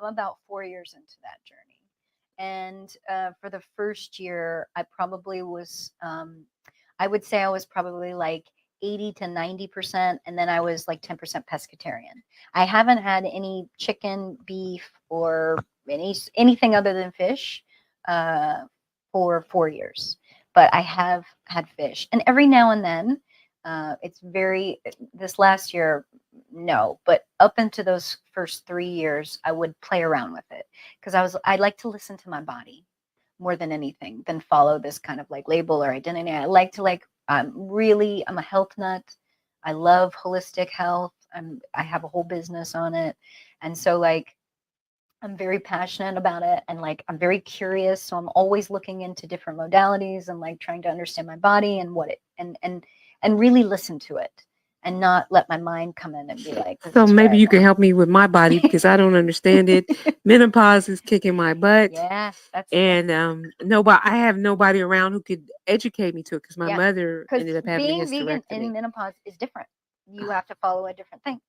about 4 years into that journey, and for the first year, I would say I was probably like 80 to 90%, and then I was like 10% pescatarian. I haven't had any chicken, beef, or anything other than fish uh, for 4 years, but I have had fish, and every now and then. It's very this last year, no, but up into those first 3 years, I would play around with it because I like to listen to my body more than anything than follow this kind of like label or identity. I like to I'm a health nut. I love holistic health. I have a whole business on it, and so like I'm very passionate about it, and like I'm very curious, so I'm always looking into different modalities and like trying to understand my body and what it and really listen to it and not let my mind come in and be like, this So is what maybe I you can want. help me with my body because I don't understand it. Menopause is kicking my butt. Yeah, that's And nobody, I have nobody around who could educate me to it because my yeah. mother Because ended up having a being vegan in hysterectomy. menopause is different. You have to follow a different thing.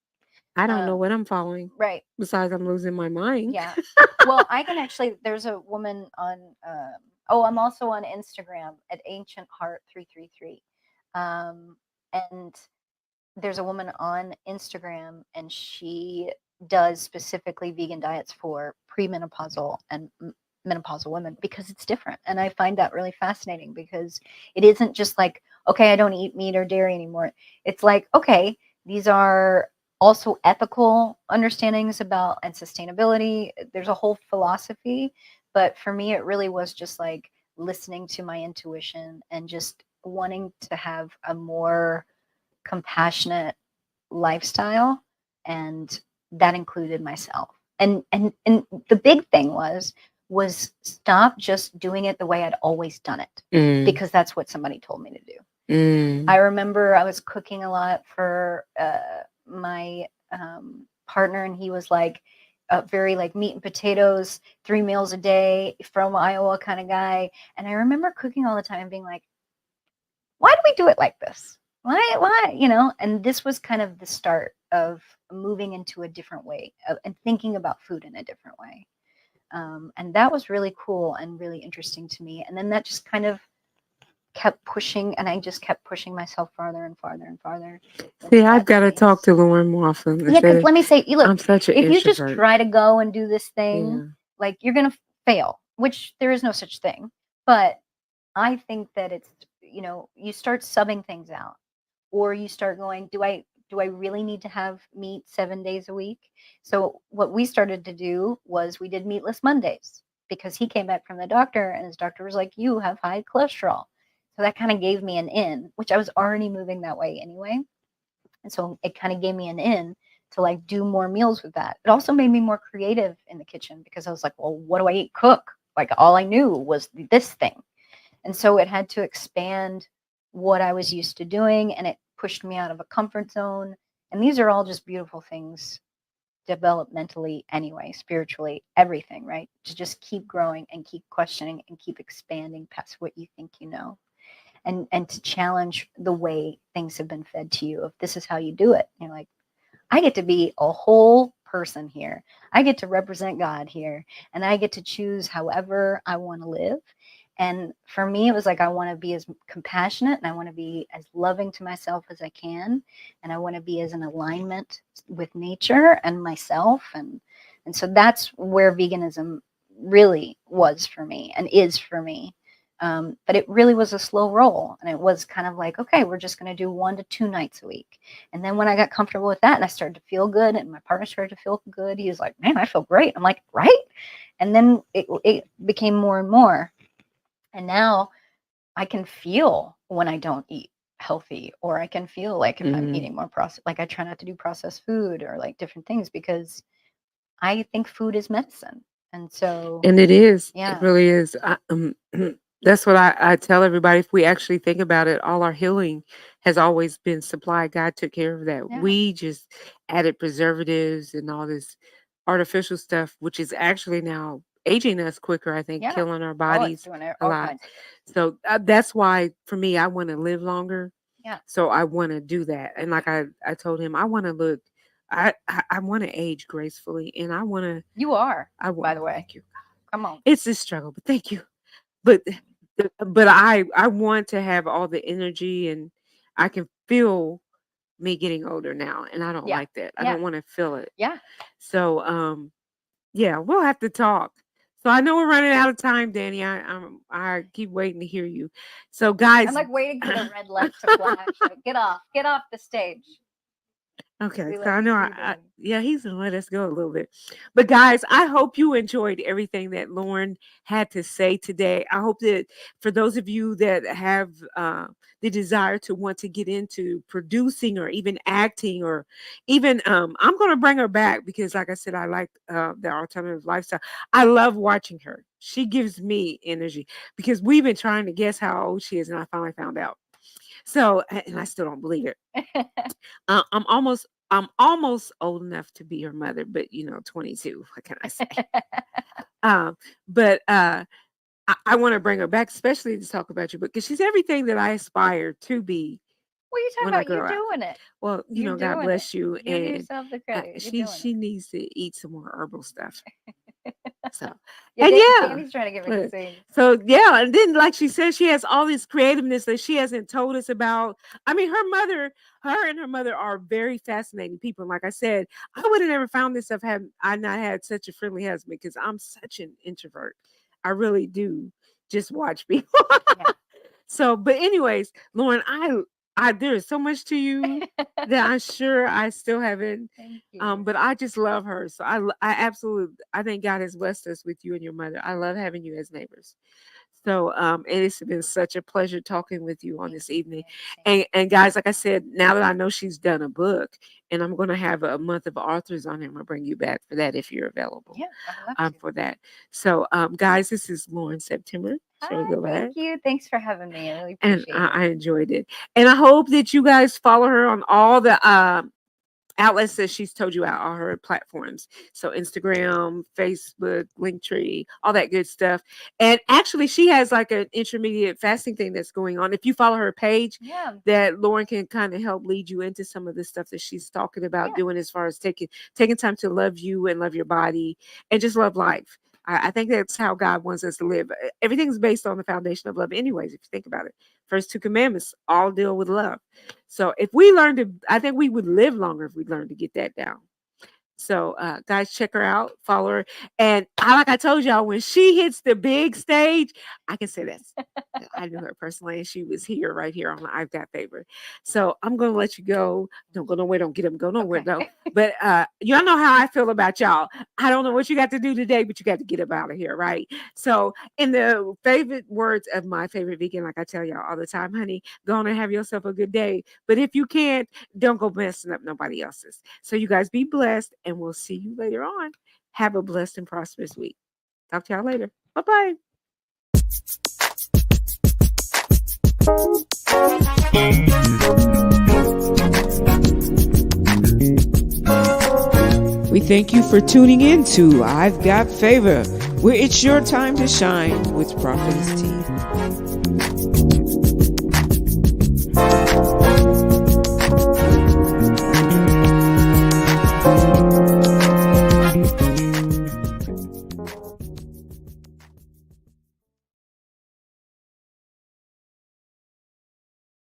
I don't know Um, what I'm following. right. Besides, I'm losing my mind. Yeah. Well, I can actually. There's a woman on. Oh, I'm also on Instagram at Ancient Heart 333, and there's a woman on Instagram, and she does specifically vegan diets for premenopausal and menopausal women because it's different. And I find that really fascinating because it isn't just like, okay, I don't eat meat or dairy anymore. It's like, okay, these are also ethical understandings about and sustainability. There's a whole philosophy. But for me, it really was just like listening to my intuition and just wanting to have a more compassionate lifestyle, and that included myself. And the big thing was stop just doing it the way I'd always done it, Mm, because that's what somebody told me to do. I mm. remember I was cooking a lot for my partner, and he was like very like meat and potatoes, 3 meals a day from Iowa kind of guy. And I remember cooking all the time and being like, why do we do it like this? Why, And this was kind of the start of moving into a different way and thinking about food in a different way. And that was really cool and really interesting to me. And then that just kind of kept pushing, and I just kept pushing myself farther and farther and farther See, into I've that got to talk space. to Lauren more often Yeah, because instead. let me say, you look, I'm such an if you just introvert. try to go and do this thing, Yeah. like you're gonna fail, which there is no such thing. But I think that it's, you start subbing things out, or you start going, do I really need to have meat 7 days a week? So what we started to do was we did meatless Mondays, because he came back from the doctor and his doctor was like, you have high cholesterol. So that kind of gave me an in, which I was already moving that way anyway. And so it kind of gave me an in to like do more meals with that. It also made me more creative in the kitchen, because I was like, well, what do I eat? Cook. Like all I knew was this thing. And so it had to expand what I was used to doing, and it pushed me out of a comfort zone. And these are all just beautiful things developmentally anyway, spiritually, everything, right? To just keep growing and keep questioning and keep expanding past what you think you know. And to challenge the way things have been fed to you, if this is how you do it. You're like, I get to be a whole person here. I get to represent God here, and I get to choose however I want to live. And for me, it was like I want to be as compassionate and I want to be as loving to myself as I can, and I want to be as in alignment with nature and myself. And so that's where veganism really was for me and is for me. But it really was a slow roll, and it was kind of like, okay, we're just going to do 1 to 2 nights a week. And then when I got comfortable with that and I started to feel good and my partner started to feel good, he was like, man, I feel great. I'm like, right? And then it became more and more. And now I can feel when I don't eat healthy, or I can feel like if I'm Mm. eating more processed, like I try not to do processed food or like different things, because I think food is medicine. And so, And it is. It yeah, really is. That's what I tell everybody. If we actually think about it, all our healing has always been supplied. God took care of that. yeah, We just added preservatives and all this artificial stuff, which is actually now aging us quicker, I think, yeah. killing our Oh, it's bodies doing a all lot. kinds of things. So that's why, for me, I want to live longer. Yeah, So I want to do that. And like I told him, I want to look, I want to age gracefully, and you are, I want, by the way. thank you. Come on. It's a struggle, but thank you. But but I want to have all the energy, and I can feel me getting older now, and I don't Yeah, like that. I yeah, don't want to feel it. yeah. So yeah, we'll have to talk. So I know we're running out of time, Danny. I keep waiting to hear you. So I'm guys, like waiting for the red light to flash. Like, get off the stage. okay, We so let I you know breathe in. yeah, he's gonna let us go a little bit. But guys, I hope you enjoyed everything that Lauren had to say today. I hope that for those of you that have the desire to want to get into producing or even acting, or even I'm gonna bring her back because like I said, I like the alternative lifestyle. I love watching her. She gives me energy because we've been trying to guess how old she is, and I finally found out. So, and I still don't believe it. I'm almost old enough to be her mother, but 22. What can I say? But I want to bring her back, especially to talk about you, because she's everything that I aspire to be What are you talking when I about? You're grow up. doing it. Well, You're God doing it. bless you, Give and yourself the credit. You're she doing it. she needs to eat some more herbal stuff. So, Yeah, and yeah. Danny's trying to get me to Look, sing. so yeah, and then like she said, she has all this creativeness that she hasn't told us about. I mean, her and her mother are very fascinating people. And like I said, I would have never found this if had I not had such a friendly husband, because I'm such an introvert. I really do just watch people. Yeah. So, but anyways, Lauren, I there is so much to you that I'm sure I still haven't. Thank you. But I just love her. So I absolutely, I think God has blessed us with you and your mother. I love having you as neighbors. So and it's been such a pleasure talking with you on Thank this you. evening. Same here. And guys, like I said, now that I know she's done a book, and I'm going to have a month of authors on it, I'm going to bring you back for that if you're available Yeah, I would love to. for that. So guys, this is Lauren September. Shall we Hi, go back? thank you. Thanks for having me. I really And appreciate it. I enjoyed it. And I hope that you guys follow her on all the outlets that she's told you about, all her platforms. So Instagram, Facebook, Linktree, all that good stuff. And actually, she has like an intermediate fasting thing that's going on. If you follow her page, Yeah, that Lauren can kind of help lead you into some of the stuff that she's talking about yeah, doing, as far as taking time to love you and love your body and just love life. I think that's how God wants us to live. Everything's based on the foundation of love, anyways, if you think about it. First two commandments all deal with love. So if we learn to, I think we would live longer if we learned to get that down. So guys, check her out, follow her. And like I told y'all, when she hits the big stage, I can say this. I knew her personally, and she was here, right here on the I've Got Favor. So I'm gonna let you go. Don't go nowhere, don't get them, go nowhere okay. though. But y'all know how I feel about y'all. I don't know what you got to do today, but you got to get up out of here, right? So in the favorite words of my favorite vegan, like I tell y'all all the time, honey, go on and have yourself a good day. But if you can't, don't go messing up nobody else's. So you guys be blessed, and we'll see you later on. Have a blessed and prosperous week. Talk to y'all later. Bye bye. We thank you for tuning in to I've Got Favor, where it's your time to shine with Prophetess T.